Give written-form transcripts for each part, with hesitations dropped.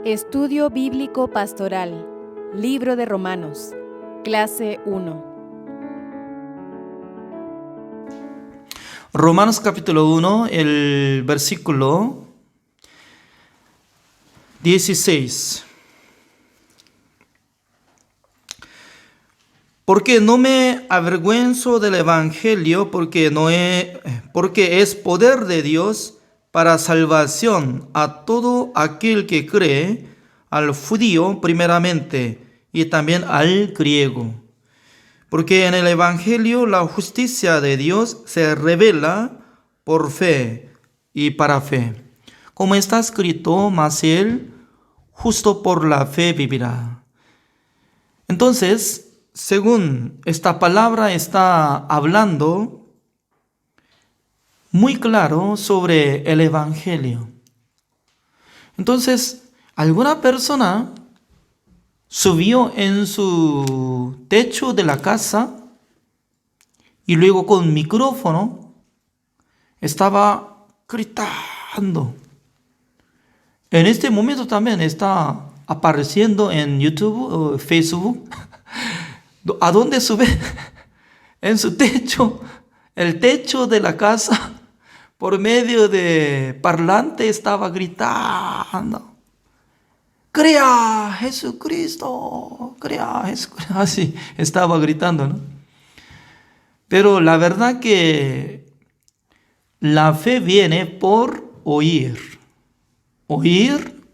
Estudio Bíblico Pastoral, Libro de Romanos, Clase 1. Romanos capítulo 1, el versículo 16. Porque no me avergüenzo del Evangelio, porque es poder de Dios para salvación a todo aquel que cree, al judío primeramente y también al griego. Porque en el Evangelio la justicia de Dios se revela por fe y para fe. Como está escrito, mas él justo por la fe vivirá. Entonces, según esta palabra está hablando muy claro sobre el Evangelio. Entonces, alguna persona subió en su techo de la casa y luego con micrófono estaba gritando. En este momento también está apareciendo en YouTube o Facebook. ¿A dónde sube? En su techo, el techo de la casa, por medio de parlante estaba gritando. Crea Jesucristo, crea Jesucristo. Así estaba gritando, ¿no? Pero la verdad que la fe viene por oír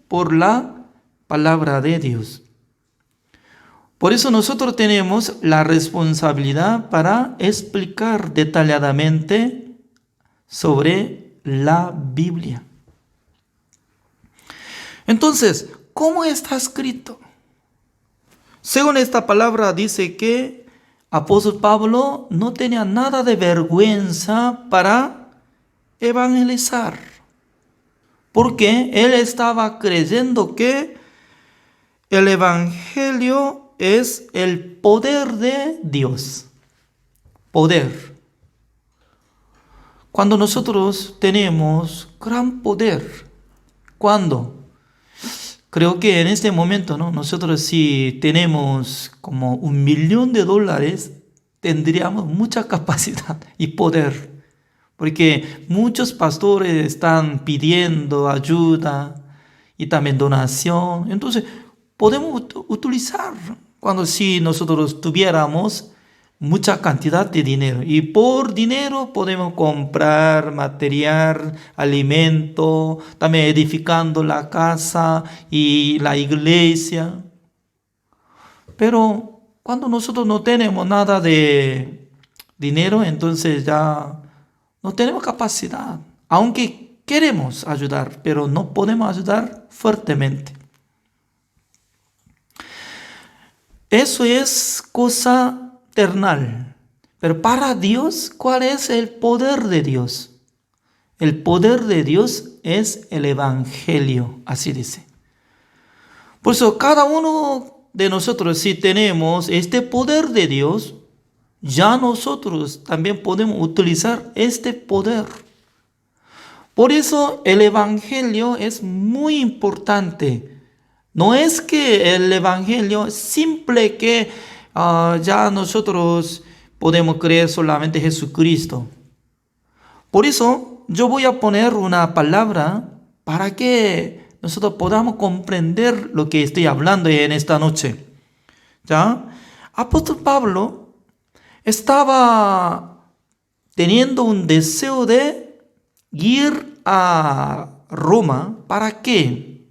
por la palabra de Dios. Por eso nosotros tenemos la responsabilidad para explicar detalladamente sobre la Biblia. Entonces, ¿cómo está escrito? Según esta palabra dice que apóstol Pablo no tenía nada de vergüenza para evangelizar, porque él estaba creyendo que el evangelio es el poder de Dios. Poder. Cuando nosotros tenemos gran poder, ¿cuándo? Creo que en este momento, ¿no? Nosotros si tenemos como $1,000,000, tendríamos mucha capacidad y poder. Porque muchos pastores están pidiendo ayuda y también donación. Entonces, podemos utilizar cuando si nosotros tuviéramos mucha cantidad de dinero. Y por dinero podemos comprar material, alimento, también edificando la casa y la iglesia. Pero cuando nosotros no tenemos nada de dinero, entonces ya no tenemos capacidad. Aunque queremos ayudar, pero no podemos ayudar fuertemente. Eso es cosa terrenal. Pero para Dios, ¿cuál es el poder de Dios? El poder de Dios es el Evangelio, así dice. Por eso cada uno de nosotros, si tenemos este poder de Dios, ya nosotros también podemos utilizar este poder. Por eso el Evangelio es muy importante. No es que el Evangelio es simple que ya nosotros podemos creer solamente en Jesucristo. Por eso yo voy a poner una palabra para que nosotros podamos comprender lo que estoy hablando en esta noche. ¿Ya? Apóstol Pablo estaba teniendo un deseo de ir a Roma. ¿Para qué?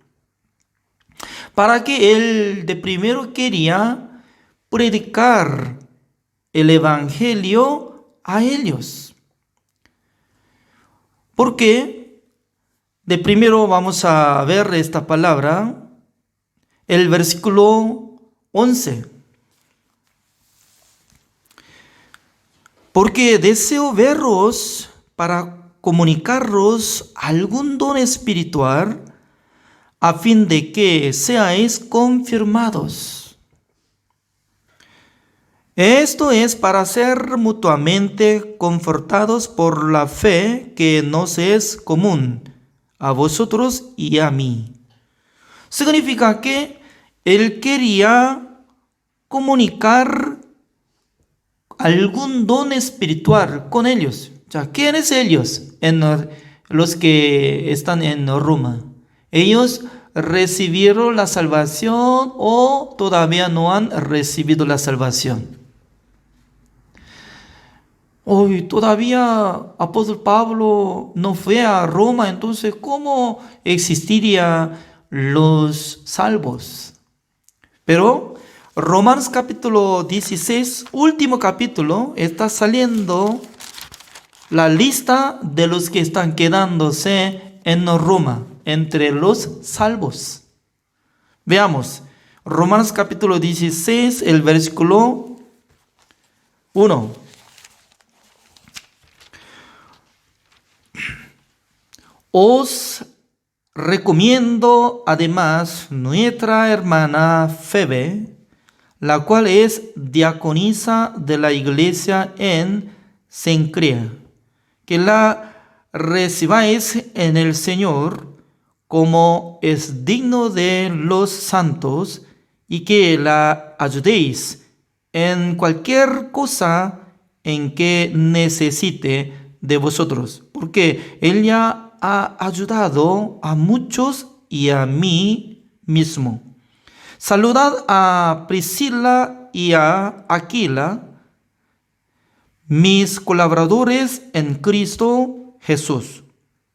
Para que él de primero quería predicar el evangelio a ellos. Porque de primero vamos a ver esta palabra, el versículo 11. Porque deseo veros para comunicaros algún don espiritual, a fin de que seáis confirmados. Esto es para ser mutuamente confortados por la fe que nos es común, a vosotros y a mí. Significa que él quería comunicar algún don espiritual con ellos. O sea, ¿quiénes ellos? Los que están en Roma. Ellos recibieron la salvación o todavía no han recibido la salvación. Hoy todavía apóstol Pablo no fue a Roma, entonces ¿cómo existirían los salvos? Pero Romanos capítulo 16, último capítulo, está saliendo la lista de los que están quedándose en Roma, entre los salvos. Veamos, Romanos capítulo 16, el versículo 1. Os recomiendo además nuestra hermana Febe, la cual es diaconisa de la iglesia en Cencrea, que la recibáis en el Señor como es digno de los santos y que la ayudéis en cualquier cosa en que necesite de vosotros, porque ella ha ayudado a muchos y a mí mismo. Saludad a Priscila y a Aquila, mis colaboradores en Cristo Jesús,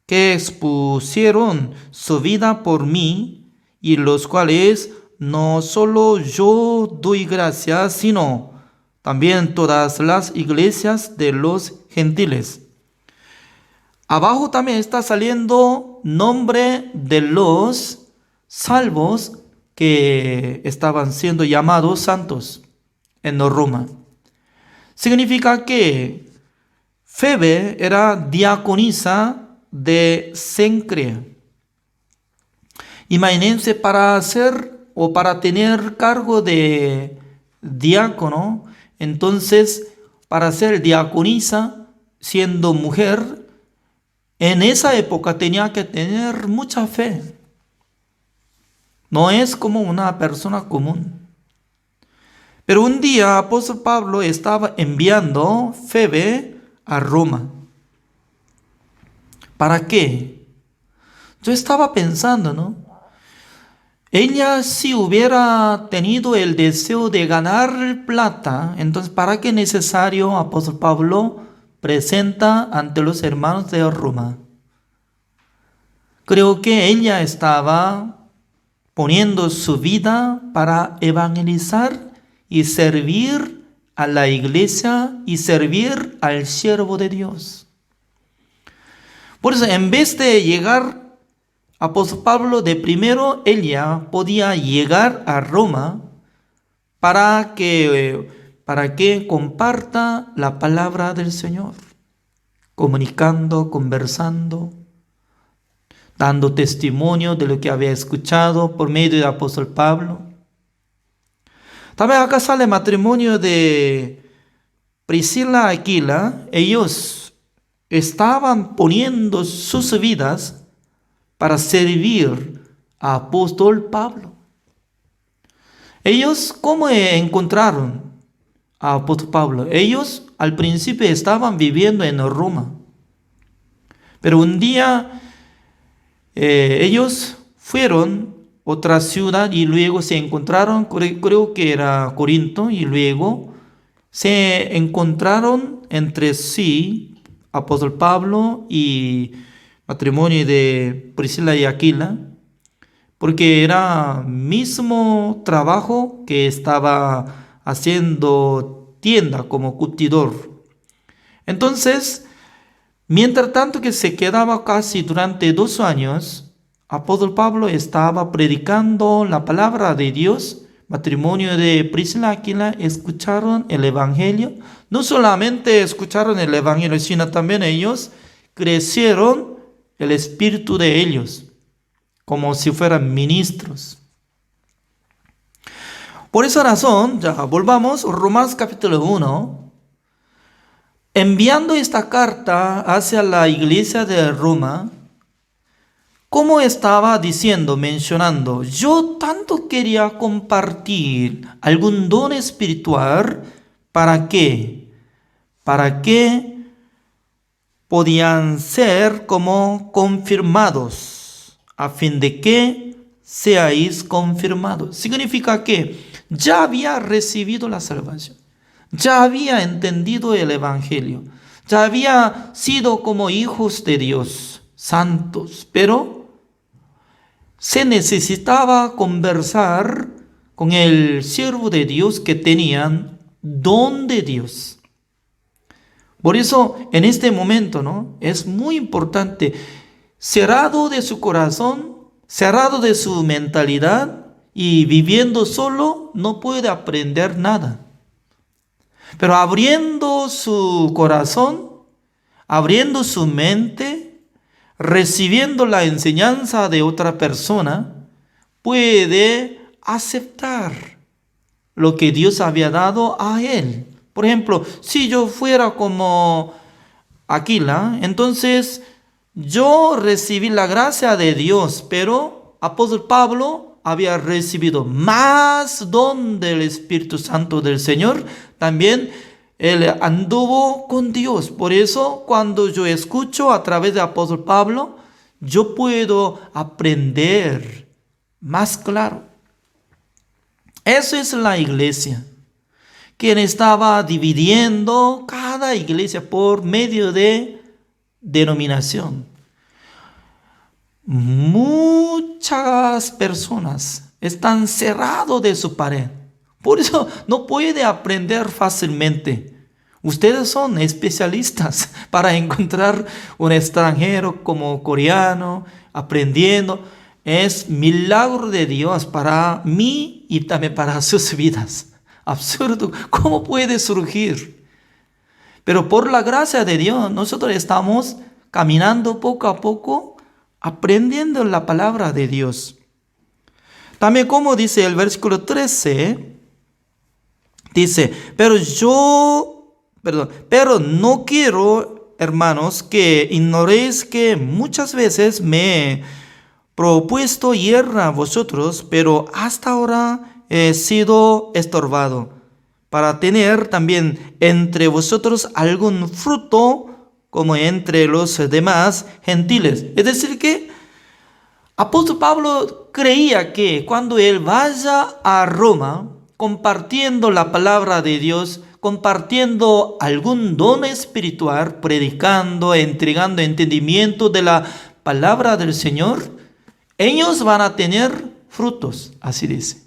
que expusieron su vida por mí, y los cuales no solo yo doy gracias, sino también todas las iglesias de los gentiles. Abajo también está saliendo nombre de los salvos que estaban siendo llamados santos en Roma. Significa que Febe era diaconisa de Cencrea. Imagínense, para hacer o para tener cargo de diácono, entonces para ser diaconisa siendo mujer, en esa época tenía que tener mucha fe. No es como una persona común. Pero un día apóstol Pablo estaba enviando Febe a Roma. ¿Para qué? Yo estaba pensando, ¿no? Ella, si hubiera tenido el deseo de ganar plata, entonces ¿para qué necesario apóstol Pablo presenta ante los hermanos de Roma? Creo que ella estaba poniendo su vida para evangelizar y servir a la iglesia y servir al siervo de Dios. Por eso, en vez de llegar apóstol Pablo de primero, ella podía llegar a Roma para que comparta la palabra del Señor, comunicando, conversando, dando testimonio de lo que había escuchado por medio del apóstol Pablo. También acá sale el matrimonio de Priscila y Aquila. Ellos estaban poniendo sus vidas para servir a apóstol Pablo. Ellos, ¿cómo encontraron a apóstol Pablo? Ellos al principio estaban viviendo en Roma, pero un día ellos fueron a otra ciudad y luego se encontraron, creo que era Corinto, y luego se encontraron entre sí apóstol Pablo y matrimonio de Priscila y Aquila, porque era mismo trabajo que estaba haciendo tienda como curtidor. Entonces, mientras tanto que se quedaba casi durante 2 años, apóstol Pablo estaba predicando la palabra de Dios. Matrimonio de Priscila y Aquila escucharon el evangelio. No solamente escucharon el evangelio, sino también ellos crecieron el espíritu de ellos, como si fueran ministros. Por esa razón, ya volvamos, Romanos capítulo 1, enviando esta carta hacia la iglesia de Roma, como estaba diciendo, mencionando, yo tanto quería compartir algún don espiritual. ¿Para qué? Para que podían ser como confirmados, a fin de que seáis confirmados. Significa que ya había recibido la salvación, ya había entendido el Evangelio, ya había sido como hijos de Dios, santos, pero se necesitaba conversar con el siervo de Dios que tenían don de Dios. Por eso, en este momento, ¿no? Es muy importante, cerrado de su corazón, cerrado de su mentalidad y viviendo solo, no puede aprender nada. Pero abriendo su corazón, abriendo su mente, recibiendo la enseñanza de otra persona, puede aceptar lo que Dios había dado a él. Por ejemplo, si yo fuera como Aquila, entonces yo recibí la gracia de Dios, pero apóstol Pablo había recibido más don del Espíritu Santo del Señor. También él anduvo con Dios. Por eso, cuando yo escucho a través de apóstol Pablo, yo puedo aprender más claro. Eso es la iglesia, quien estaba dividiendo cada iglesia por medio de denominación. Muchas personas están cerrados de su pared. Por eso no puede aprender fácilmente. Ustedes son especialistas para encontrar un extranjero como coreano aprendiendo. Es milagro de Dios para mí y también para sus vidas. Absurdo, ¿cómo puede surgir? Pero por la gracia de Dios, nosotros estamos caminando poco a poco, aprendiendo la palabra de Dios. También como dice el versículo 13, dice, pero no quiero, hermanos, que ignoréis que muchas veces me he propuesto ir a vosotros, pero hasta ahora he sido estorbado, para tener también entre vosotros algún fruto, como entre los demás gentiles. Es decir que apóstol Pablo creía que cuando él vaya a Roma, compartiendo la palabra de Dios, compartiendo algún don espiritual, predicando, entregando entendimiento de la palabra del Señor, ellos van a tener frutos, así dice.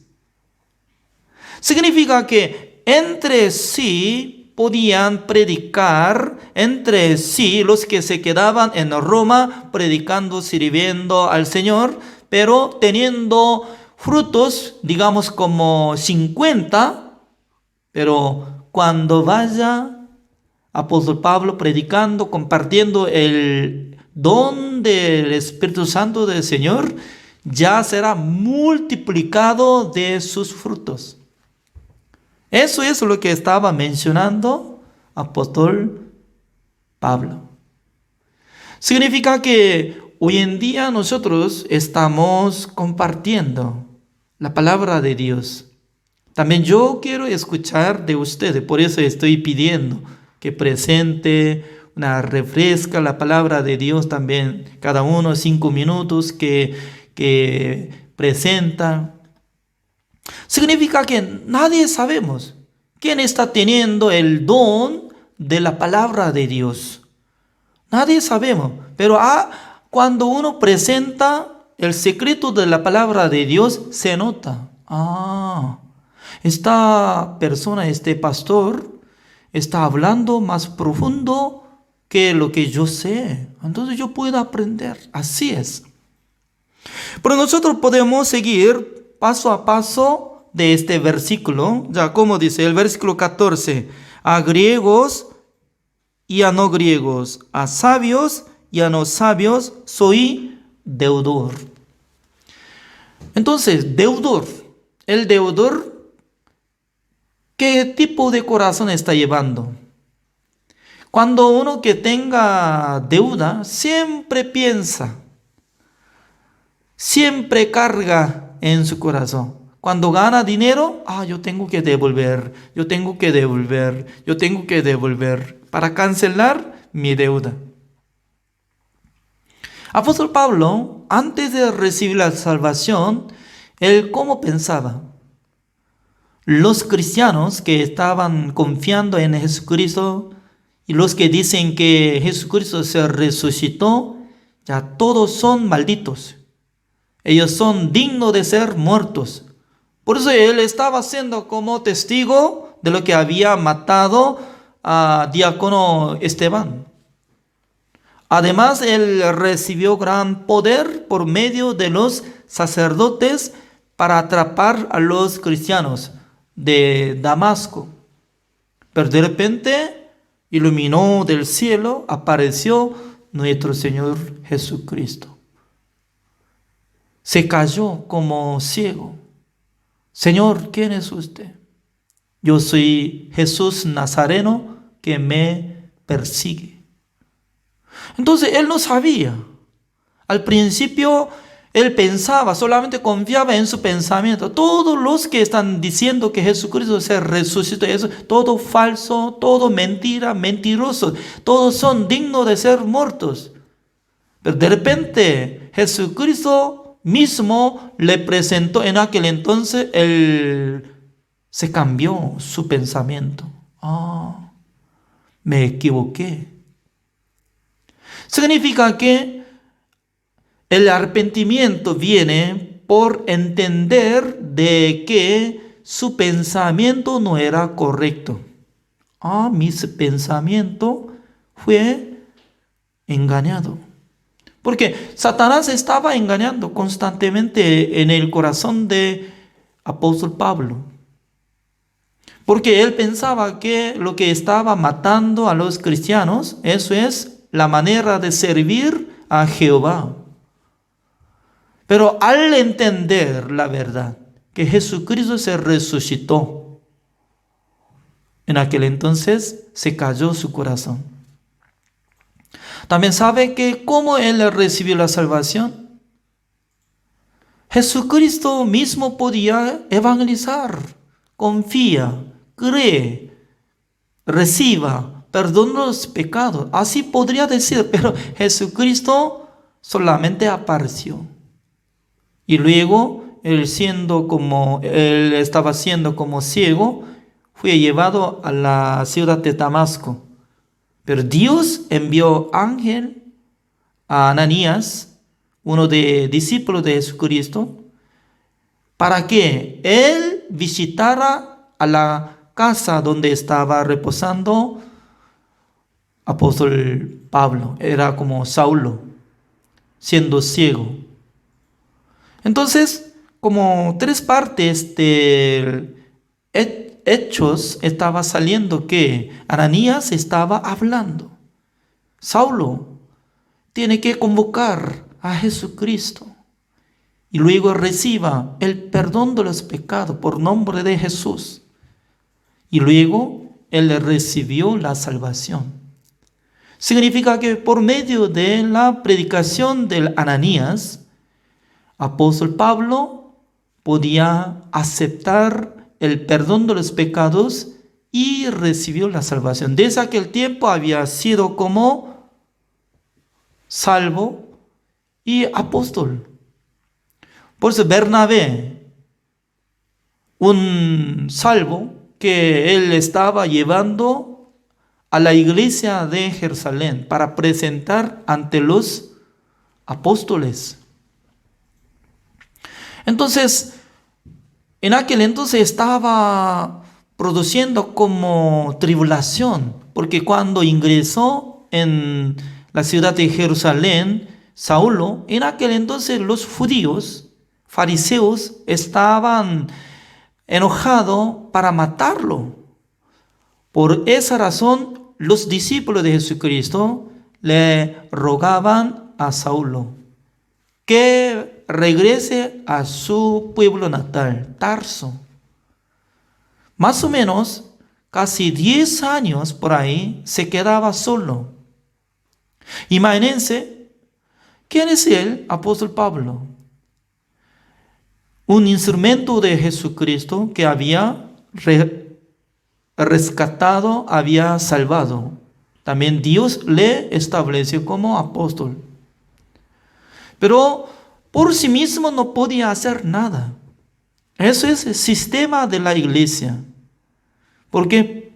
Significa que entre sí podían predicar, entre sí los que se quedaban en Roma predicando, sirviendo al Señor, pero teniendo frutos, digamos como 50, pero cuando vaya apóstol Pablo predicando, compartiendo el don del Espíritu Santo del Señor, ya será multiplicado de sus frutos. Eso es lo que estaba mencionando apóstol Pablo. Significa que hoy en día nosotros estamos compartiendo la palabra de Dios. También yo quiero escuchar de ustedes, por eso estoy pidiendo que presente una refresca la palabra de Dios también, cada uno 5 minutos que presenta. Significa que nadie sabemos quién está teniendo el don de la palabra de Dios. Nadie sabemos, pero cuando uno presenta el secreto de la palabra de Dios, se nota. Esta persona, este pastor, está hablando más profundo que lo que yo sé. Entonces yo puedo aprender. Así es. Pero nosotros podemos seguir paso a paso de este versículo. Ya como dice el versículo 14. A griegos y a no griegos, a sabios y a no sabios, soy deudor. Entonces, deudor. El deudor, ¿qué tipo de corazón está llevando? Cuando uno que tenga deuda, siempre piensa, siempre carga en su corazón. Cuando gana dinero, yo tengo que devolver, yo tengo que devolver, yo tengo que devolver para cancelar mi deuda. Apóstol Pablo, antes de recibir la salvación, él ¿cómo pensaba? Los cristianos que estaban confiando en Jesucristo y los que dicen que Jesucristo se resucitó, ya todos son malditos. Ellos son dignos de ser muertos. Por eso él estaba siendo como testigo de lo que había matado a diácono Esteban. Además, él recibió gran poder por medio de los sacerdotes para atrapar a los cristianos de Damasco. Pero de repente iluminó del cielo, apareció nuestro Señor Jesucristo. Se cayó como ciego. Señor, ¿quién es usted? Yo soy Jesús Nazareno que me persigue. Entonces él no sabía. Al principio él pensaba, solamente confiaba en su pensamiento. Todos los que están diciendo que Jesucristo se resucitó, eso, todo falso, todo mentira, mentiroso. Todos son dignos de ser muertos. Pero de repente Jesucristo mismo le presentó en aquel entonces, se cambió su pensamiento. Me equivoqué. Significa que el arrepentimiento viene por entender de que su pensamiento no era correcto. Mi pensamiento fue engañado. Porque Satanás estaba engañando constantemente en el corazón de apóstol Pablo. Porque él pensaba que lo que estaba matando a los cristianos, eso es la manera de servir a Jehová. Pero al entender la verdad, que Jesucristo se resucitó, en aquel entonces se cayó su corazón. También sabe que cómo él recibió la salvación. Jesucristo mismo podía evangelizar. Confía, cree, reciba perdón los pecados. Así podría decir, pero Jesucristo solamente apareció. Y luego él estaba siendo como ciego, fue llevado a la ciudad de Damasco. Pero Dios envió ángel a Ananías, uno de discípulos de Jesucristo, para que él visitara a la casa donde estaba reposando apóstol Pablo. Era como Saulo, siendo ciego. Entonces, como 3 partes de Hechos estaba saliendo que Ananías estaba hablando. Saulo tiene que convocar a Jesucristo y luego reciba el perdón de los pecados por nombre de Jesús. Y luego él recibió la salvación. Significa que por medio de la predicación del Ananías, apóstol Pablo podía aceptar el perdón de los pecados y recibió la salvación. Desde aquel tiempo había sido como salvo y apóstol. Por eso Bernabé, un salvo que él estaba llevando a la iglesia de Jerusalén para presentar ante los apóstoles. Entonces, en aquel entonces estaba produciendo como tribulación, porque cuando ingresó en la ciudad de Jerusalén, Saulo, en aquel entonces los judíos, fariseos, estaban enojados para matarlo. Por esa razón, los discípulos de Jesucristo le rogaban a Saulo que regrese a su pueblo natal, Tarso. Más o menos, casi 10 años por ahí, se quedaba solo. Imagínense, ¿quién es él? Apóstol Pablo. un instrumento de Jesucristo que había rescatado, había salvado. También Dios le estableció como apóstol. Pero por sí mismo no podía hacer nada. Eso es el sistema de la iglesia. Porque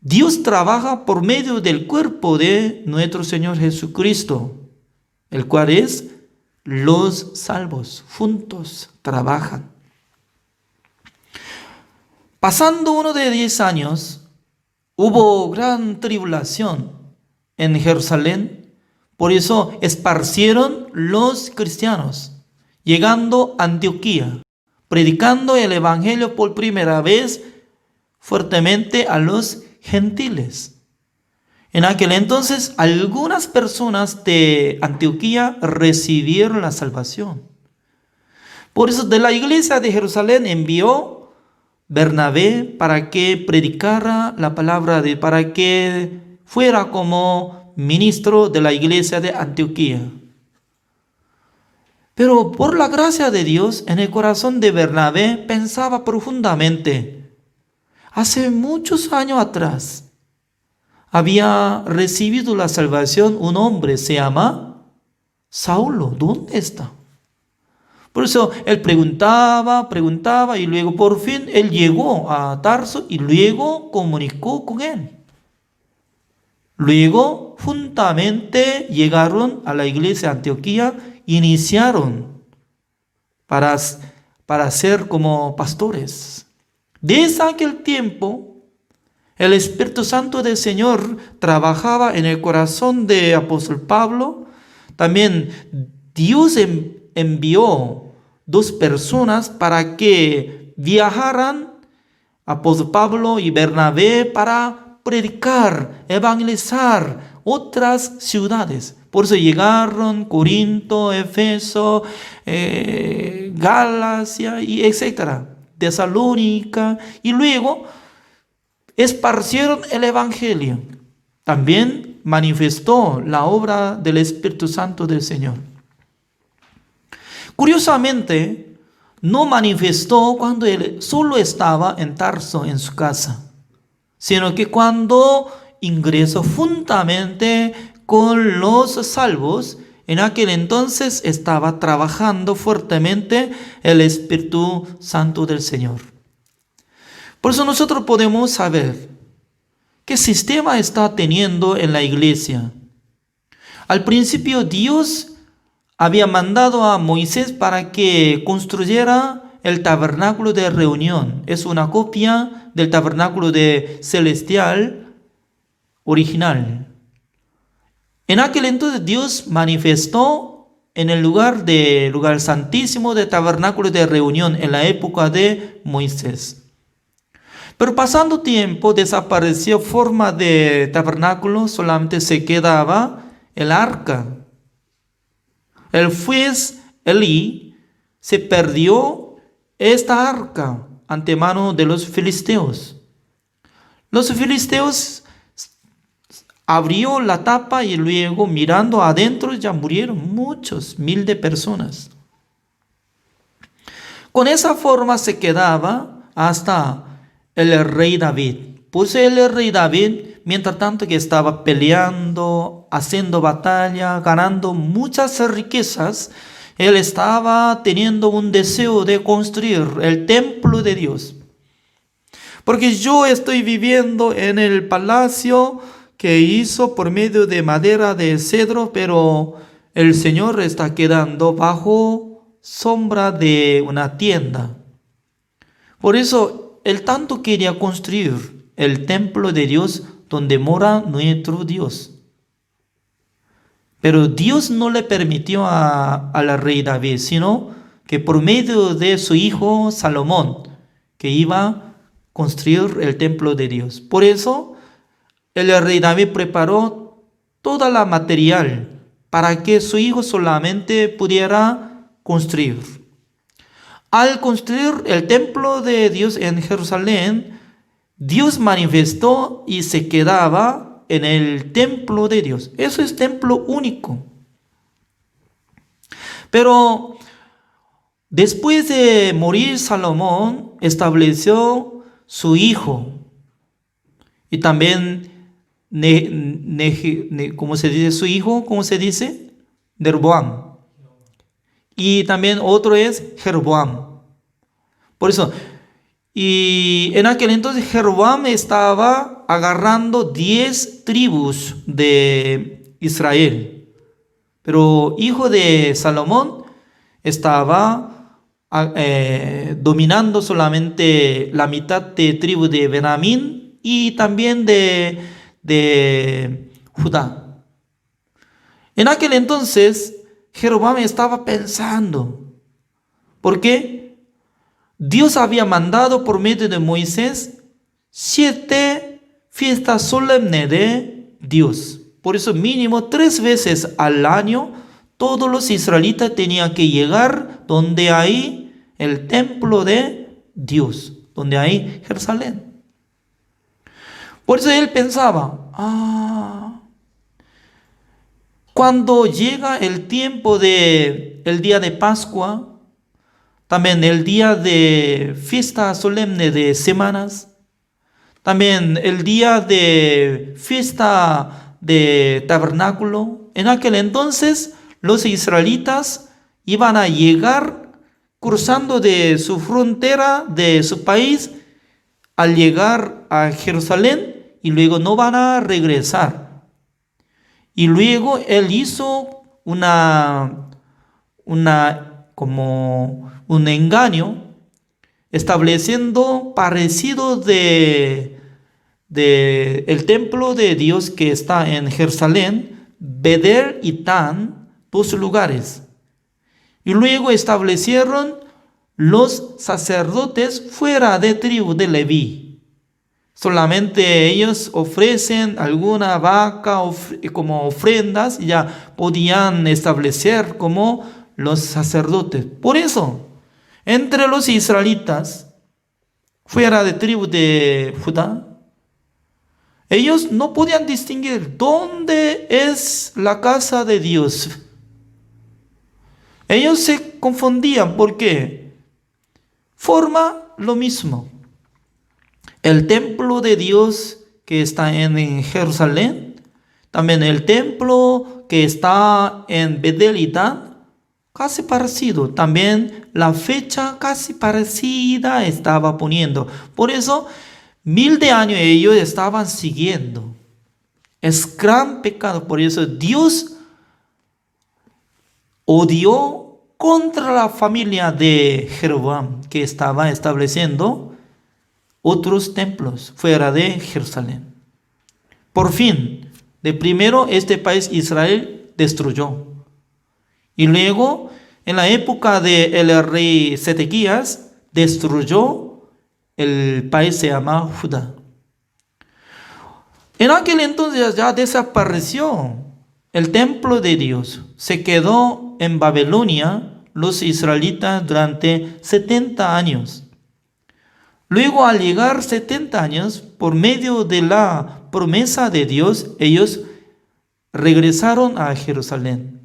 Dios trabaja por medio del cuerpo de nuestro Señor Jesucristo, el cual es los salvos. Juntos trabajan. Pasando uno de 10 años, hubo gran tribulación en Jerusalén. Por eso esparcieron los cristianos, llegando a Antioquía, predicando el evangelio por primera vez fuertemente a los gentiles. En aquel entonces, algunas personas de Antioquía recibieron la salvación. Por eso de la iglesia de Jerusalén envió Bernabé para que predicara la palabra para que fuera como ministro de la iglesia de Antioquía. Pero por la gracia de Dios, en el corazón de Bernabé pensaba profundamente. Hace muchos años atrás había recibido la salvación un hombre, se llama Saulo. ¿Dónde está? Por eso él preguntaba y luego por fin él llegó a Tarso y luego comunicó con él. Luego juntamente llegaron a la iglesia de Antioquía, iniciaron para ser como pastores. Desde aquel tiempo, el Espíritu Santo del Señor trabajaba en el corazón de apóstol Pablo. También Dios envió 2 personas para que viajaran, apóstol Pablo y Bernabé, para predicar, evangelizar otras ciudades. Por eso llegaron Corinto, Éfeso, Galacia y etcétera, Tesalónica, y luego esparcieron el evangelio. También manifestó la obra del Espíritu Santo del Señor. Curiosamente, no manifestó cuando él solo estaba en Tarso, en su casa, sino que cuando ingresó juntamente con los salvos, en aquel entonces estaba trabajando fuertemente el Espíritu Santo del Señor. Por eso nosotros podemos saber qué sistema está teniendo en la iglesia. Al principio Dios había mandado a Moisés para que construyera el tabernáculo de reunión. Es una copia del tabernáculo celestial original. En aquel entonces Dios manifestó en el lugar santísimo del tabernáculo de reunión en la época de Moisés. Pero pasando tiempo desapareció forma de tabernáculo, solamente se quedaba el arca. El juez Elí se perdió esta arca ante mano de los filisteos. Los filisteos abrió la tapa y luego mirando adentro ya murieron muchos, 1000 de personas. Con esa forma se quedaba hasta el rey David. Pues el rey David, mientras tanto que estaba peleando, haciendo batalla, ganando muchas riquezas, él estaba teniendo un deseo de construir el templo de Dios. Porque yo estoy viviendo en el palacio que hizo por medio de madera de cedro, pero el Señor está quedando bajo sombra de una tienda. Por eso él tanto quería construir el templo de Dios donde mora nuestro Dios. Pero Dios no le permitió al rey David, sino que por medio de su hijo Salomón, que iba a construir el templo de Dios. Por eso el rey David preparó toda la material para que su hijo solamente pudiera construir. Al construir el templo de Dios en Jerusalén, Dios manifestó y se quedaba en el templo de Dios. Eso es templo único. Pero Después de morir Salomón, estableció su hijo. Y también, ¿cómo se dice su hijo? ¿Cómo se dice? Jeroboam. Y también otro es Jeroboam. Por eso, y en aquel entonces Jeroboam estaba agarrando 10 tribus de Israel. Pero hijo de Salomón estaba dominando solamente la mitad de tribu de Benjamín y también de Judá. En aquel entonces Jeroboam estaba pensando, ¿por qué? Dios había mandado por medio de Moisés 7 fiestas solemnes de Dios. Por eso mínimo 3 veces al año todos los israelitas tenían que llegar donde hay el templo de Dios, donde hay Jerusalén. Por eso él pensaba, cuando llega el tiempo del día de Pascua, también el día de fiesta solemne de semanas, también el día de fiesta de tabernáculo, en aquel entonces los israelitas iban a llegar cruzando de su frontera, de su país, al llegar a Jerusalén y luego no van a regresar. Y luego él hizo como un engaño, estableciendo parecido de el templo de Dios que está en Jerusalén, Bethel y Dan, 2 lugares. Y luego establecieron los sacerdotes fuera de tribu de Leví. Solamente ellos ofrecen alguna vaca como ofrendas y ya podían establecer como los sacerdotes. Por eso, entre los israelitas fuera de tribu de Judá, ellos no podían distinguir dónde es la casa de Dios. Ellos se confundían porque forma lo mismo. El templo de Dios que está en Jerusalén, también el templo que está en Bethel y Dan, casi parecido. También la fecha casi parecida estaba poniendo. Por eso, 1000 de años ellos estaban siguiendo. Es gran pecado. Por eso Dios odió contra la familia de Jeroboam, que estaba estableciendo otros templos fuera de Jerusalén. Por fin, de primero este país Israel destruyó. Y luego, en la época del rey Sedequías, destruyó el país, se llama Judá. En aquel entonces ya desapareció el templo de Dios. Se quedó en Babilonia los israelitas durante 70 años. Luego, al llegar 70 años, por medio de la promesa de Dios, ellos regresaron a Jerusalén.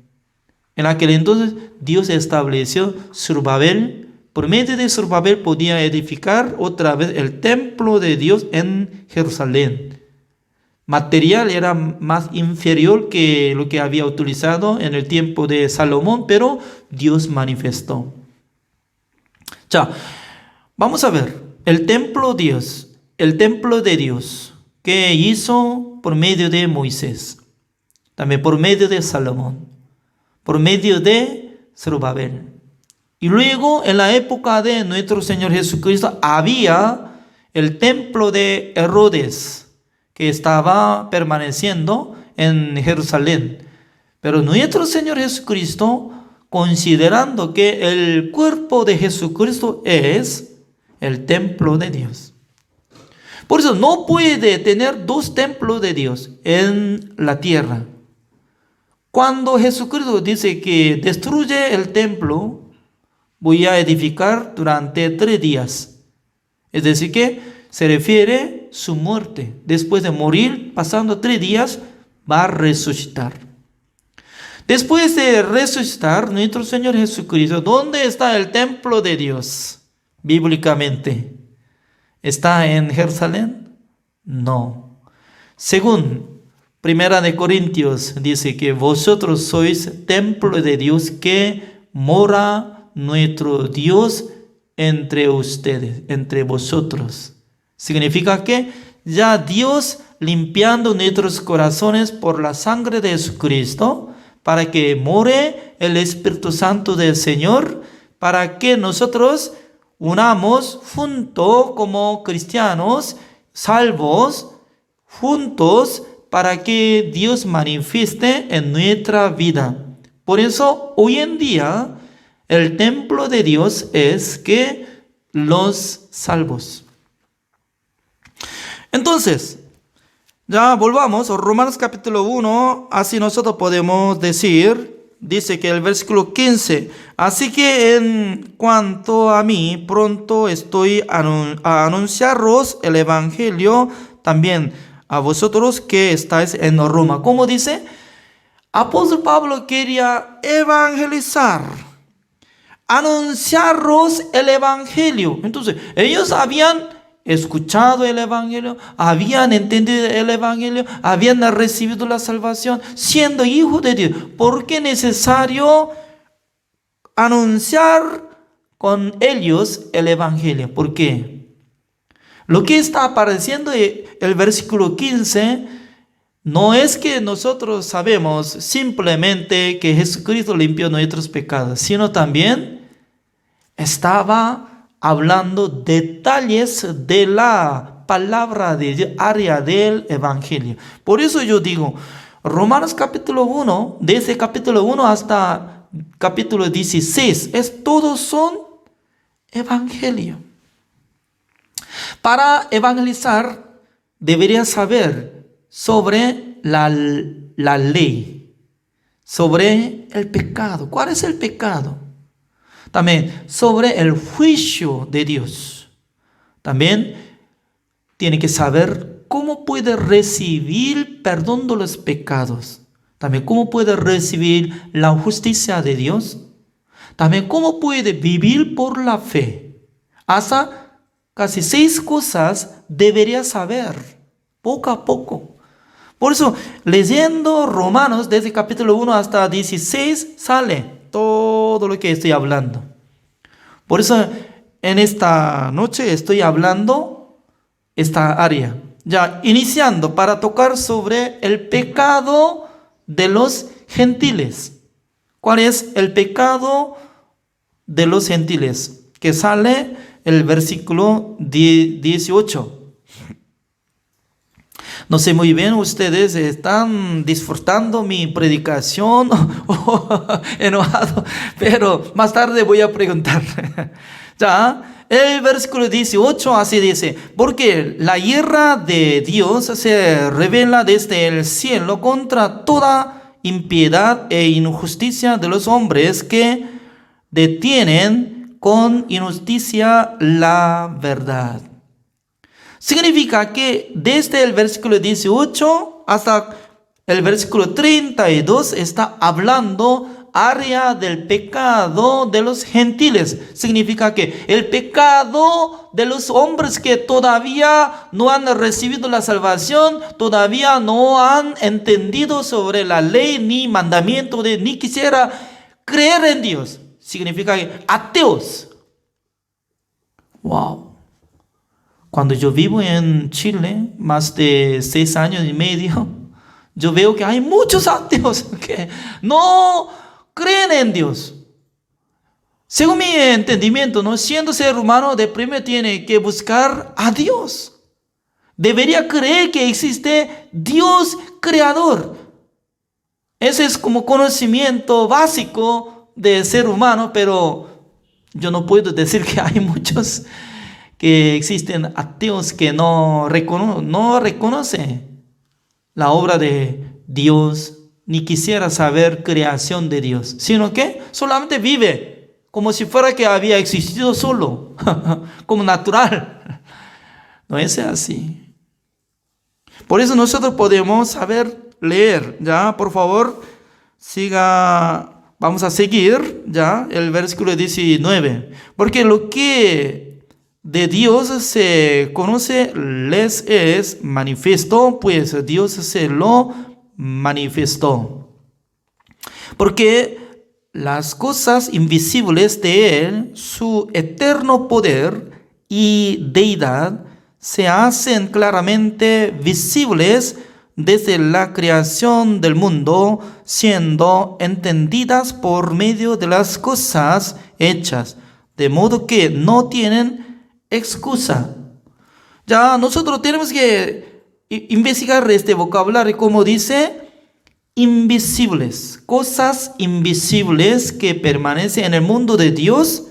En aquel entonces, Dios estableció Zorobabel. Por medio de Zorobabel podía edificar otra vez el templo de Dios en Jerusalén. Material era más inferior que lo que había utilizado en el tiempo de Salomón, pero Dios manifestó. Ya, vamos a ver. El templo de Dios, que hizo por medio de Moisés, también por medio de Salomón, por medio de Zorobabel. Y luego, en la época de nuestro Señor Jesucristo, había el templo de Herodes, que estaba permaneciendo en Jerusalén. Pero nuestro Señor Jesucristo, considerando que el cuerpo de Jesucristo es el templo de Dios. Por eso no puede tener 2 templos de Dios en la tierra. Cuando Jesucristo dice que destruye el templo, voy a edificar durante 3 días. Es decir, que se refiere a su muerte. Después de morir, pasando 3 días, va a resucitar. Después de resucitar, nuestro Señor Jesucristo, ¿dónde está el templo de Dios? Bíblicamente, ¿está en Jerusalén? No. Según Primera de Corintios, dice que vosotros sois templo de Dios, que mora nuestro Dios entre ustedes, entre vosotros. Significa que ya Dios limpiando nuestros corazones por la sangre de Jesucristo, para que more el Espíritu Santo del Señor, para que nosotros unamos juntos como cristianos, salvos, juntos, para que Dios manifieste en nuestra vida. Por eso, hoy en día, el templo de Dios es que los salvos. Entonces, ya volvamos a Romanos capítulo 1, así nosotros podemos decir, dice que el versículo 15, así que en cuanto a mí, pronto estoy a anunciaros el evangelio también a vosotros que estáis en Roma. ¿Cómo dice? Apóstol Pablo quería evangelizar, anunciaros el evangelio. Entonces, ellos habían escuchado el evangelio, habían entendido el evangelio, habían recibido la salvación, siendo hijos de Dios. ¿Por qué es necesario anunciar con ellos el evangelio? ¿Por qué? Lo que está apareciendo en el versículo 15 no es que nosotros sabemos simplemente que Jesucristo limpió nuestros pecados, sino también estaba hablando detalles de la palabra de Dios, área del evangelio. Por eso yo digo, Romanos capítulo 1, desde capítulo 1 hasta capítulo 16, todos son evangelio. Para evangelizar, debería saber sobre la ley, sobre el pecado. ¿Cuál es el pecado? También sobre el juicio de Dios. También tiene que saber cómo puede recibir perdón de los pecados. También cómo puede recibir la justicia de Dios. También cómo puede vivir por la fe. Hasta casi 6 cosas debería saber poco a poco. Por eso, leyendo Romanos desde capítulo 1 hasta 16, sale todo lo que estoy hablando. Por eso en esta noche estoy hablando esta área. Ya iniciando para tocar sobre el pecado de los gentiles. ¿Cuál es el pecado de los gentiles? Que sale el versículo 18. No sé muy bien, ustedes están disfrutando mi predicación o enojado, pero más tarde voy a preguntar. Ya, el versículo 18 así dice, porque la ira de Dios se revela desde el cielo contra toda impiedad e injusticia de los hombres que detienen con injusticia la verdad. Significa que desde el versículo 18 hasta el versículo 32 está hablando área del pecado de los gentiles. Significa que el pecado de los hombres que todavía no han recibido la salvación, todavía no han entendido sobre la ley ni mandamiento ni quisiera creer en Dios. Significa que ateos. Wow. Cuando yo vivo en Chile, más de 6 años y medio, yo veo que hay muchos ateos que no creen en Dios. Según mi entendimiento, ¿no? Siendo ser humano, de primero tiene que buscar a Dios. Debería creer que existe Dios creador. Ese es como conocimiento básico del ser humano, pero yo no puedo decir que hay muchos que existen ateos que no reconocen la obra de Dios, ni quisiera saber creación de Dios, sino que solamente vive como si fuera que había existido solo, como natural. No es así. Por eso nosotros podemos saber leer, ya, por favor, vamos a seguir ya el versículo 19. Porque lo que de Dios se conoce les es manifiesto, pues Dios se lo manifestó. Porque las cosas invisibles de Él, su eterno poder y deidad, se hacen claramente visibles desde la creación del mundo, siendo entendidas por medio de las cosas hechas, de modo que no tienen excusa. Ya nosotros tenemos que investigar este vocabulario, como dice, invisibles, cosas invisibles que permanecen en el mundo de Dios.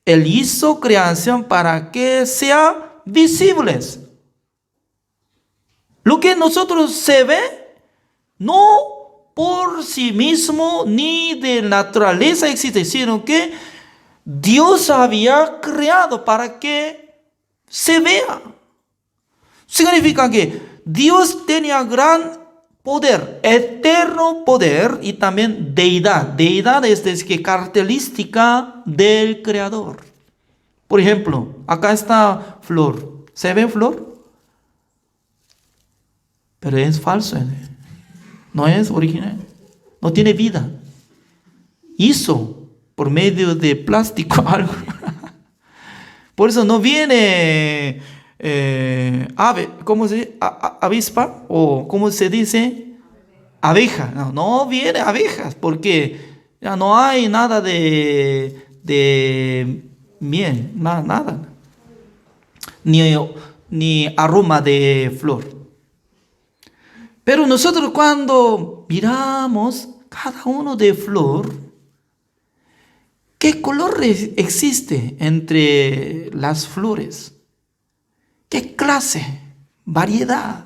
Él hizo creación para que sean visibles. Lo que nosotros se ve, no por sí mismo ni de naturaleza existe, sino que Dios había creado para que se vea. Significa que Dios tenía gran poder, eterno poder y también deidad. Deidad es que característica del creador. Por ejemplo, acá está flor. ¿Se ve flor? Pero es falso. No es original. No tiene vida. Hizo por medio de plástico algo. Por eso no viene ave, ¿cómo se dice? Avispa, o ¿cómo se dice? Abeja. No viene abejas, porque ya no hay nada de miel, nada. Ni aroma de flor. Pero nosotros cuando miramos cada uno de flor, ¿qué color existe entre las flores? ¿Qué clase? Variedad.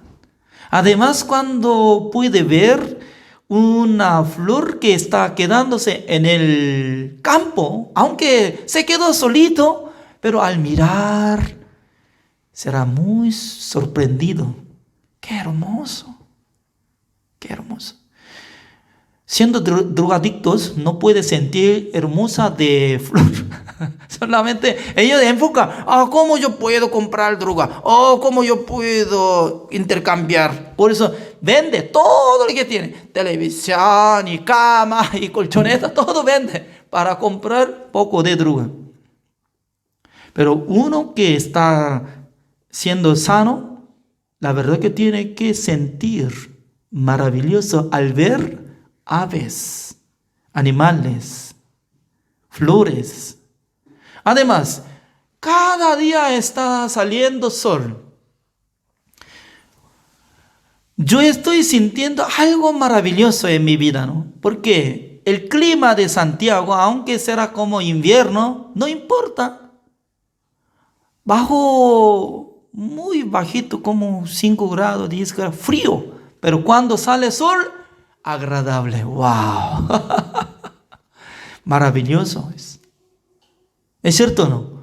Además, cuando puede ver una flor que está quedándose en el campo, aunque se quedó solito, pero al mirar será muy sorprendido. ¡Qué hermoso! ¡Qué hermoso! Siendo drogadictos, no puede sentir hermosa de flor. Solamente ellos enfocan, ¿cómo yo puedo comprar droga? ¿Cómo yo puedo intercambiar? Por eso vende todo lo que tiene. Televisión y cama y colchoneta, todo vende para comprar poco de droga. Pero uno que está siendo sano, la verdad que tiene que sentir maravilloso al ver aves, animales, flores. Además, cada día está saliendo sol. Yo estoy sintiendo algo maravilloso en mi vida, ¿no? Porque el clima de Santiago, aunque será como invierno, no importa. Bajo, muy bajito, como 5 grados, 10 grados, frío. Pero cuando sale sol, agradable. ¡Wow! Maravilloso es. ¿Es cierto o no?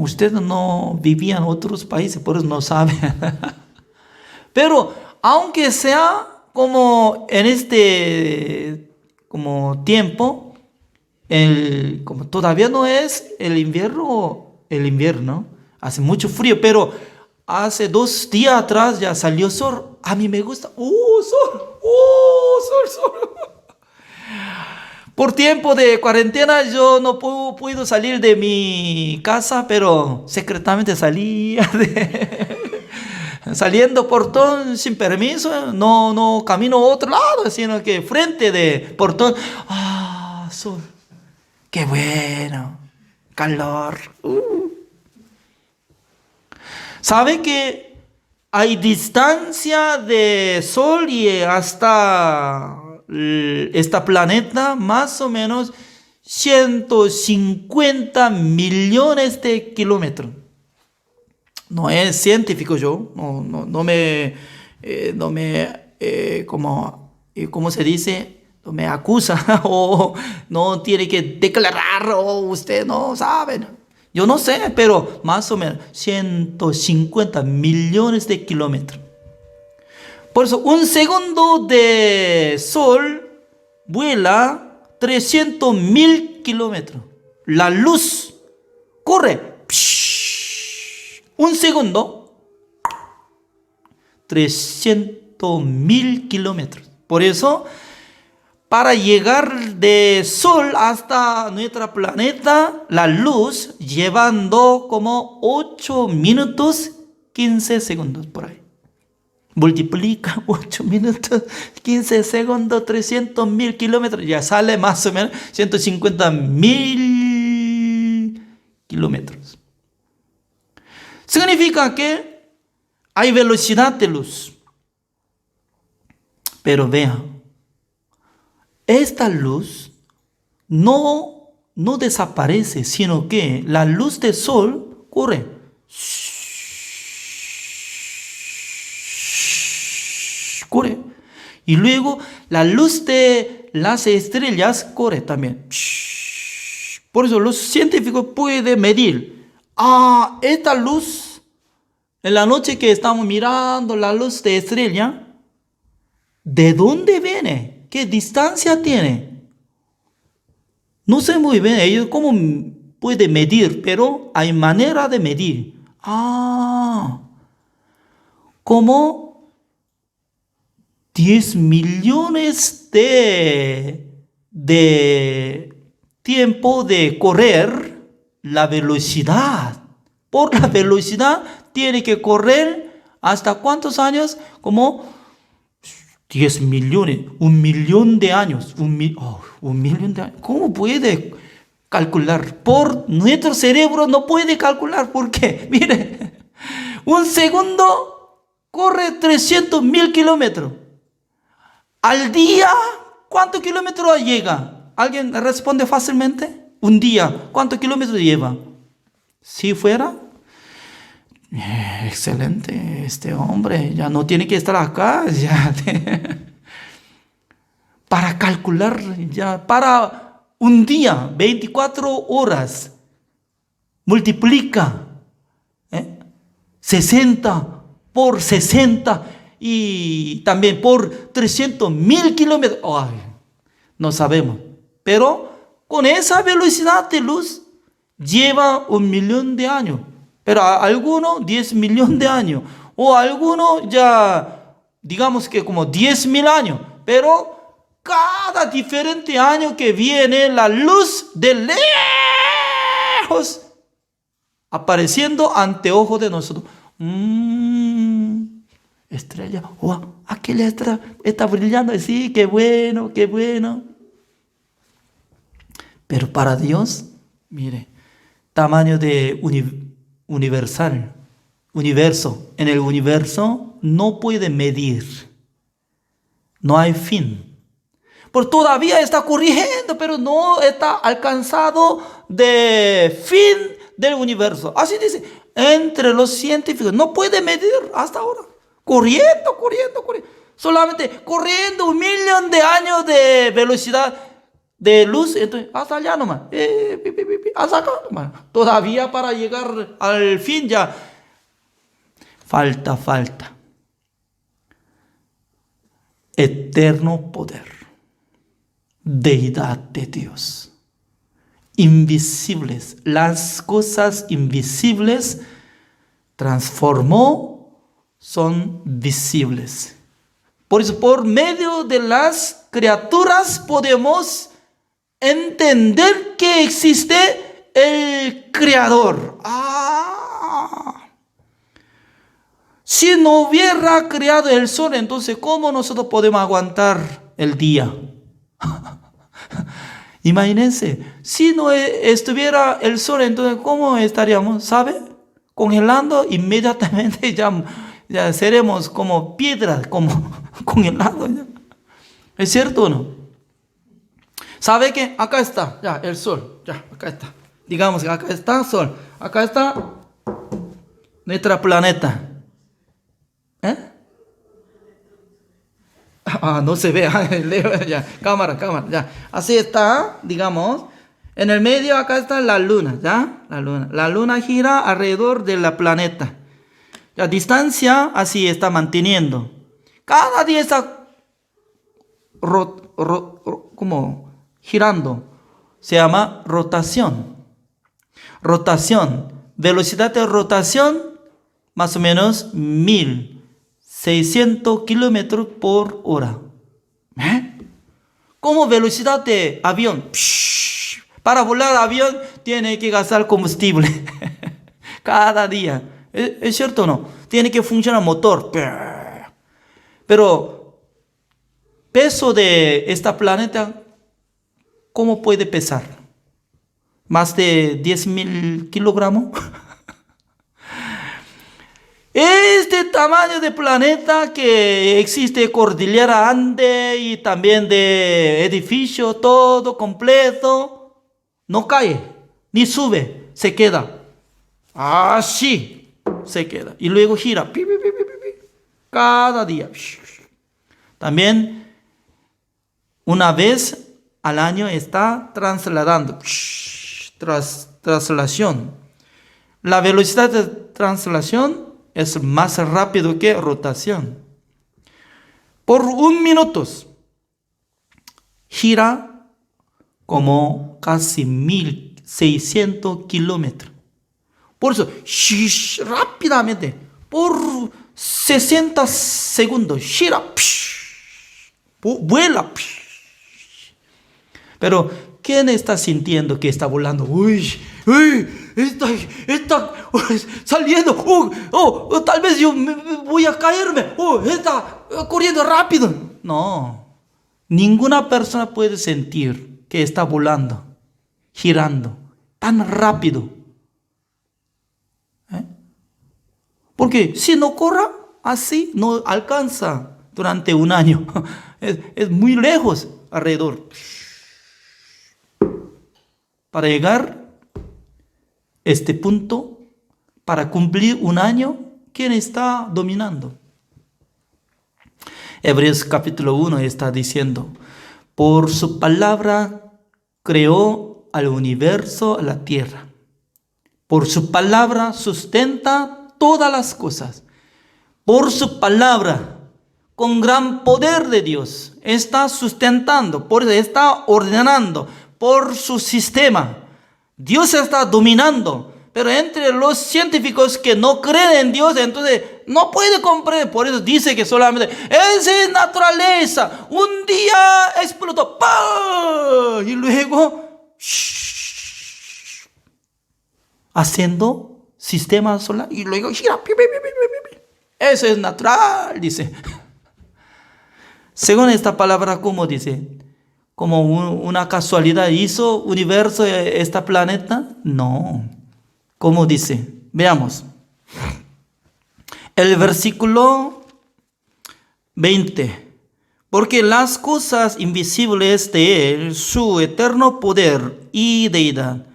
Usted no vivía en otros países, por eso no sabe. Pero aunque sea como en este tiempo, como todavía no es el invierno, hace mucho frío, pero hace 2 días atrás ya salió sol. A mí me gusta. ¡Sol! ¡Sol! Por tiempo de cuarentena yo no puedo salir de mi casa, pero secretamente salía saliendo portón sin permiso. No camino a otro lado, sino que frente de portón. Sol. ¡Qué bueno! Calor. ¿Sabe que hay distancia de sol y hasta este planeta, más o menos 150 millones de kilómetros? No es científico yo, no me ¿cómo se dice? No me acusa o no tiene que declarar o usted no sabe. Yo no sé, pero más o menos 150 millones de kilómetros. Por eso, un segundo de sol vuela 300.000 kilómetros. La luz corre. Un segundo, 300.000 kilómetros. Por eso, para llegar de sol hasta nuestro planeta, la luz llevando como 8 minutos 15 segundos por ahí. Multiplica 8 minutos 15 segundos, 300.000 kilómetros. Ya sale más o menos 150.000 kilómetros. Significa que hay velocidad de luz. Pero vean, esta luz no desaparece, sino que la luz del sol corre. Corre. Y luego la luz de las estrellas corre también. Por eso los científicos pueden medir. Esta luz, en la noche que estamos mirando la luz de estrella, ¿de dónde viene? ¿Qué distancia tiene? No sé muy bien ellos cómo pueden medir, pero hay manera de medir. Como 10 millones de tiempo de correr la velocidad. Por la velocidad tiene que correr ¿hasta cuántos años? Como 10 millones, 1.000.000 de años. 1.000.000 de años. ¿Cómo puede calcular? Por nuestro cerebro no puede calcular. ¿Por qué? Mire, un segundo corre 300.000 kilómetros. Al día, ¿cuántos kilómetros llega? ¿Alguien responde fácilmente? Un día, ¿cuántos kilómetros lleva? Si fuera, excelente, este hombre ya no tiene que estar acá. Ya para calcular, ya para un día, 24 horas, multiplica 60 por 60 y también por 300.000 kilómetros. No sabemos, pero con esa velocidad de luz lleva 1.000.000 de años, pero a algunos 10 millones de años, o a algunos ya digamos que como 10.000 años, pero cada diferente año que viene la luz de lejos apareciendo ante ojos de nosotros. Estrella, aquella estrella está brillando, sí, qué bueno, qué bueno. Pero para Dios, mire, tamaño de universo. En el universo no puede medir. No hay fin. Por todavía está corriendo, pero no está alcanzado de fin del universo. Así dice, entre los científicos no puede medir hasta ahora. Corriendo. Solamente corriendo 1.000.000 de años de velocidad de luz, entonces hasta allá nomás, hasta acá nomás. Todavía para llegar al fin ya falta. Eterno poder, deidad de Dios, invisibles, las cosas invisibles transformó, son visibles. Por eso, por medio de las criaturas podemos entender que existe el Creador. Si no hubiera creado el sol, entonces ¿cómo nosotros podemos aguantar el día? Imagínense, si no estuviera el sol, entonces ¿cómo estaríamos? ¿Sabe? Congelando inmediatamente, ya seremos como piedras, como congelados. ¿Es cierto o no? ¿Sabe que acá está ya el sol? Ya, acá está. Digamos que acá está el sol. Acá está nuestro planeta. No se ve. Ya. Cámara, ya. Así está, digamos. En el medio acá está la luna, ¿ya? La luna gira alrededor del planeta. La distancia así está manteniendo. Cada día está como girando. Se llama rotación. Rotación. Velocidad de rotación, más o menos 1600 kilómetros por hora. Como velocidad de avión. Para volar avión tiene que gastar combustible. Cada día. ¿Es cierto o no? Tiene que funcionar motor. Pero peso de este planeta, ¿cómo puede pesar? ¿Más de 10.000 kilogramos? Este tamaño de planeta que existe cordillera Ande y también de edificio, todo completo, no cae, ni sube, se queda. Así se queda. Y luego gira. Cada día. También una vez al año está trasladando. Traslación. La velocidad de traslación es más rápido que rotación. Por 1 minuto gira como casi 1600 kilómetros. Por eso, rápidamente, por 60 segundos, gira, vuela. Pero, ¿quién está sintiendo que está volando? Uy, está saliendo. Tal vez yo voy a caerme. Está corriendo rápido. No, ninguna persona puede sentir que está volando, girando tan rápido. Porque si no corra así, no alcanza durante 1 año. Es muy lejos alrededor. Para llegar a este punto, para cumplir 1 año, ¿quién está dominando? Hebreos capítulo 1 está diciendo, por su palabra creó al universo, a la tierra. Por su palabra sustenta todas las cosas. Por su palabra, con gran poder de Dios, está sustentando, está ordenando, por su sistema. Dios está dominando. Pero entre los científicos que no creen en Dios, entonces no puede comprender. Por eso dice que solamente esa es naturaleza. Un día explotó. ¡Pah! Y luego haciendo sistema solar y luego gira. Eso es natural, dice. Según esta palabra, ¿cómo dice? ¿Como una casualidad hizo universo este planeta? No. ¿Cómo dice? Veamos. El versículo 20. Porque las cosas invisibles de Él, su eterno poder y deidad,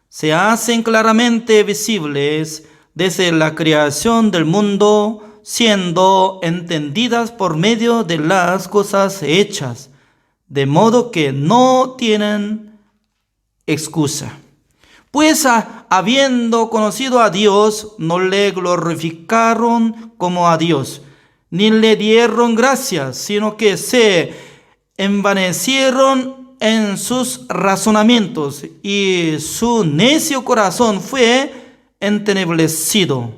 se hacen claramente visibles desde la creación del mundo, siendo entendidas por medio de las cosas hechas, de modo que no tienen excusa. Pues habiendo conocido a Dios, no le glorificaron como a Dios, ni le dieron gracias, sino que se envanecieron en sus razonamientos, y su necio corazón fue entenebrecido.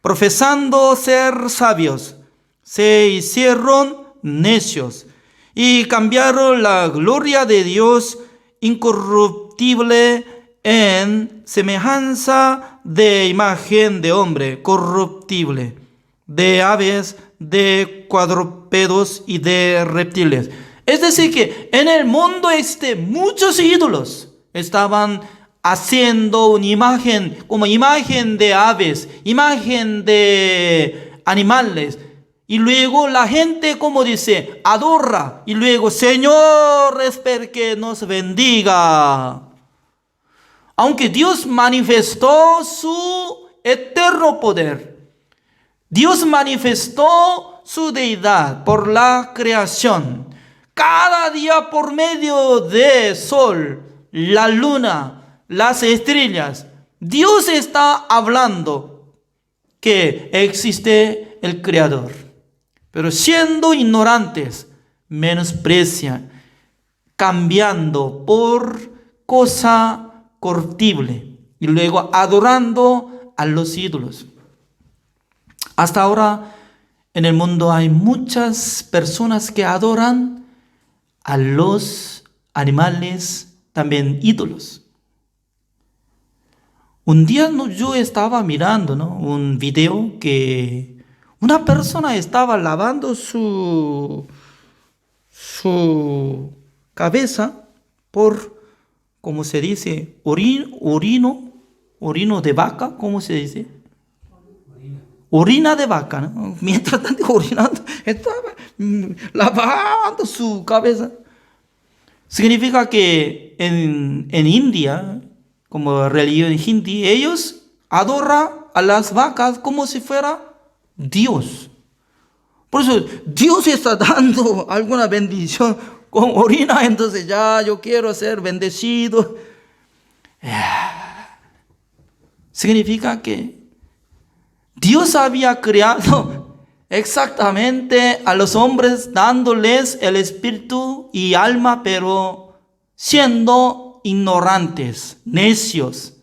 Profesando ser sabios, se hicieron necios, y cambiaron la gloria de Dios incorruptible en semejanza de imagen de hombre corruptible, de aves, de cuadrúpedos y de reptiles. Es decir que en el mundo muchos ídolos estaban haciendo una imagen, como imagen de aves, imagen de animales. Y luego la gente, como dice, adora. Y luego, Señor, espero que nos bendiga. Aunque Dios manifestó su eterno poder, Dios manifestó su deidad por la creación. Cada día por medio del sol, la luna, las estrellas, Dios está hablando que existe el Creador. pero siendo ignorantes, menosprecian, cambiando por cosa corruptible y luego adorando a los ídolos. Hasta ahora en el mundo hay muchas personas que adoran a los animales, también ídolos. Un día yo estaba mirando, ¿no?, un video que una persona estaba lavando su cabeza por, ¿cómo se dice? Orino de vaca, ¿cómo se dice? Orina de vaca, ¿no? Mientras tanto orinando, estaba lavando su cabeza. Significa que en India, como religión hindi, ellos adoran a las vacas como si fuera Dios. Por eso Dios está dando alguna bendición con orina, entonces ya yo quiero ser bendecido. Significa que Dios había creado exactamente a los hombres dándoles el espíritu y alma, pero siendo ignorantes, necios.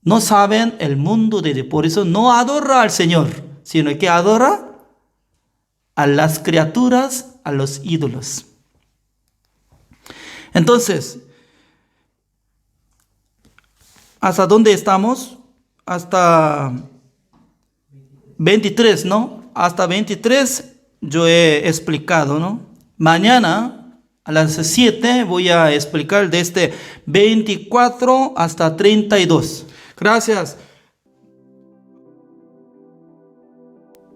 No saben el mundo de Dios. Por eso no adora al Señor, sino que adora a las criaturas, a los ídolos. Entonces, ¿hasta dónde estamos? Hasta 23, ¿no? Hasta 23 yo he explicado, ¿no? Mañana a las 7 voy a explicar desde 24 hasta 32. Gracias.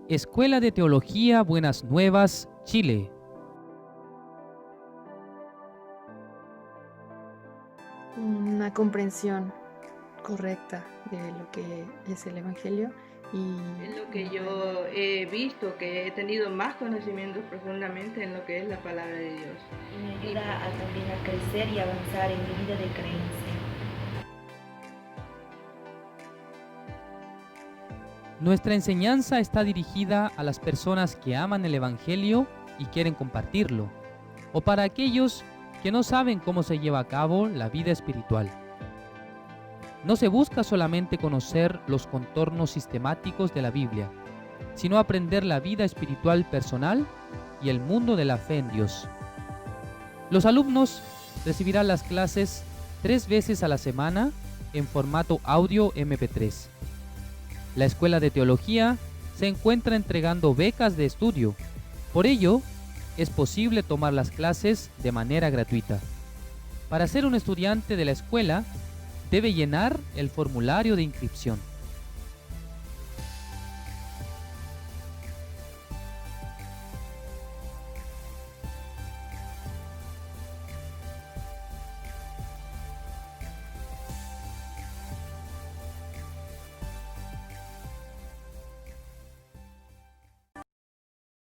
Escuela de Teología Buenas Nuevas, Chile. Una comprensión correcta de lo que es el Evangelio y Es lo que yo he visto, que he tenido más conocimientos profundamente en lo que es la palabra de Dios. Y me ayuda también a crecer y avanzar en mi vida de creencia. Nuestra enseñanza está dirigida a las personas que aman el Evangelio y quieren compartirlo, o para aquellos que no saben cómo se lleva a cabo la vida espiritual. No se busca solamente conocer los contornos sistemáticos de la Biblia, sino aprender la vida espiritual personal y el mundo de la fe en Dios. Los alumnos recibirán las clases 3 veces a la semana en formato audio MP3. La Escuela de Teología se encuentra entregando becas de estudio. Por ello, es posible tomar las clases de manera gratuita. Para ser un estudiante de la escuela, debe llenar el formulario de inscripción.